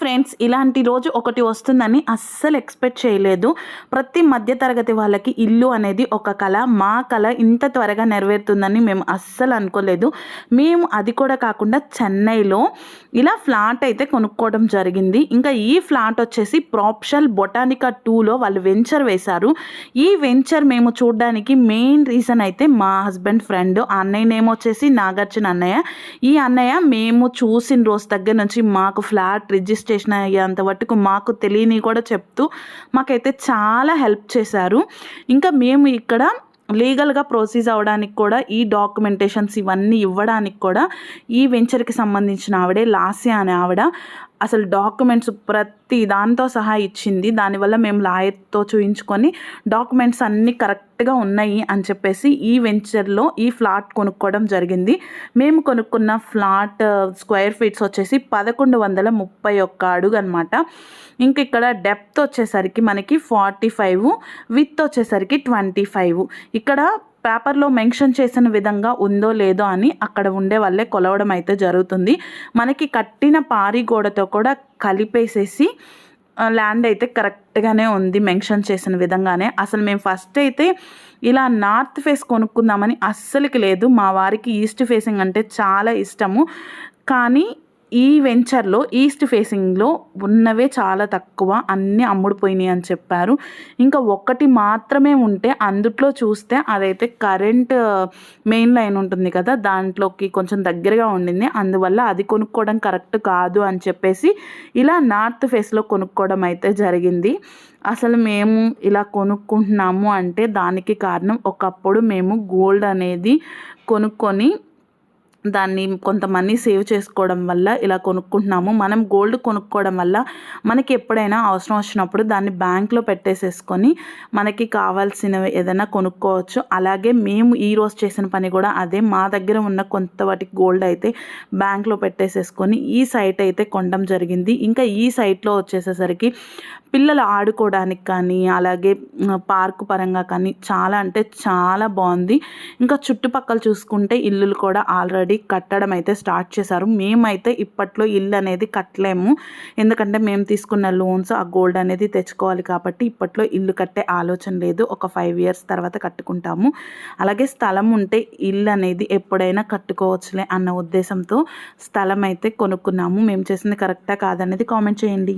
Friends, ఇలాంటి రోజు ఒకటి వస్తుందని అస్సలు ఎక్స్పెక్ట్ చేయలేదు. ప్రతి మధ్య తరగతి వాళ్ళకి ఇల్లు అనేది ఒక కల. మా కల ఇంత త్వరగా నెరవేరుతుందని మేము అస్సలు అనుకోలేదు. మేము అది కూడా కాకుండా చెన్నైలో ఇలా ఫ్లాట్ అయితే కొనుక్కోవడం జరిగింది. ఇంకా ఈ ఫ్లాట్ వచ్చేసి ప్రాప్షల్ బొటానికా 2లో వాళ్ళు వెంచర్ వేశారు. ఈ వెంచర్ మేము చూడడానికి మెయిన్ రీజన్ అయితే మా హస్బెండ్ ఫ్రెండ్, ఆ అన్నయ్య నేమ్ వచ్చేసి నాగార్జున అన్నయ్య. ఈ అన్నయ్య మేము చూసిన రోజు దగ్గర నుంచి మాకు ఫ్లాట్ రిజిస్ట్రేషన్ అయ్యేంత వరకు మాకు తెలియని కూడా చెప్తూ మాకైతే చాలా హెల్ప్ చేశారు. ఇంకా మేము ఇక్కడ లీగల్గా ప్రొసీజ్ అవ్వడానికి కూడా ఈ డాక్యుమెంటేషన్స్ ఇవన్నీ ఇవ్వడానికి కూడా ఈ వెంచర్కి సంబంధించిన ఆవిడే లాస్య అనే ఆవిడ అసలు డాక్యుమెంట్స్ ప్రతి దాంతో సహా ఇచ్చింది. దానివల్ల మేము లాయర్తో చూయించుకొని డాక్యుమెంట్స్ అన్నీ కరెక్ట్గా ఉన్నాయి అని చెప్పేసి ఈ వెంచర్లో ఈ ఫ్లాట్ కొనుక్కోవడం జరిగింది. మేము కొనుక్కున్న ఫ్లాట్ స్క్వేర్ ఫీట్స్ వచ్చేసి 1131 అడుగు అనమాట. ఇంక ఇక్కడ డెప్త్ వచ్చేసరికి మనకి 45, విత్ వచ్చేసరికి 25. ఇక్కడ పేపర్లో మెన్షన్ చేసిన విధంగా ఉందో లేదో అని అక్కడ ఉండే వాళ్ళే కొలవడం అయితే జరుగుతుంది. మనకి కట్టిన పారి గోడతో కూడా కలిపేసేసి ల్యాండ్ అయితే కరెక్ట్గానే ఉంది మెన్షన్ చేసిన విధంగానే. అసలు మేము ఫస్ట్ అయితే ఇలా నార్త్ ఫేస్ కొనుక్కుందామని అస్సలకి లేదు. మా వారికి ఈస్ట్ ఫేసింగ్ అంటే చాలా ఇష్టము. కానీ ఈ వెంచర్లో ఈస్ట్ ఫేసింగ్లో ఉన్నవే చాలా తక్కువ, అన్నీ అమ్ముడుపోయినాయి అని చెప్పారు. ఇంకా ఒక్కటి మాత్రమే ఉంటే అందుట్లో చూస్తే అదైతే కరెంట్ మెయిన్ లైన్ ఉంటుంది కదా, దాంట్లోకి కొంచెం దగ్గరగా ఉండింది. అందువల్ల అది కొనుక్కోవడం కరెక్ట్ కాదు అని చెప్పేసి ఇలా నార్త్ ఫేస్లో కొనుక్కోవడం అయితే జరిగింది. అసలు మేము ఇలా కొనుక్కుంటున్నాము అంటే దానికి కారణం ఒకప్పుడు మేము గోల్డ్ అనేది కొనుక్కొని దాన్ని కొంత మనీ సేవ్ చేసుకోవడం వల్ల ఇలా కొనుక్కుంటున్నాము. మనం గోల్డ్ కొనుక్కోవడం వల్ల మనకి ఎప్పుడైనా అవసరం వచ్చినప్పుడు దాన్ని బ్యాంక్లో పెట్టేసేసుకొని మనకి కావాల్సినవి ఏదైనా కొనుక్కోవచ్చు. అలాగే మేము ఈరోజు చేసిన పని కూడా అదే. మా దగ్గర ఉన్న కొంత వాటికి గోల్డ్ అయితే బ్యాంక్లో పెట్టేసేసుకొని ఈ సైట్ అయితే కొనడం జరిగింది. ఇంకా ఈ సైట్లో వచ్చేసేసరికి పిల్లలు ఆడుకోవడానికి కానీ అలాగే పార్కు పరంగా కానీ చాలా అంటే చాలా బాగుంది. ఇంకా చుట్టుపక్కల చూసుకుంటే ఇల్లులు కూడా ఆల్రెడీ కట్టడం అయితే స్టార్ట్ చేశారు. మేమైతే ఇప్పట్లో ఇల్లు అనేది కట్టలేము, ఎందుకంటే మేము తీసుకున్న లోన్స్ ఆ గోల్డ్ అనేది తెచ్చుకోవాలి కాబట్టి ఇప్పట్లో ఇల్లు కట్టే ఆలోచన లేదు. ఒక 5 years తర్వాత కట్టుకుంటాము. అలాగే స్థలం ఉంటే ఇల్లు అనేది ఎప్పుడైనా కట్టుకోవచ్చులే అన్న ఉద్దేశంతో స్థలం అయితే కొనుక్కున్నాము. మేము చేసింది కరెక్టా కాదనేది కామెంట్ చేయండి.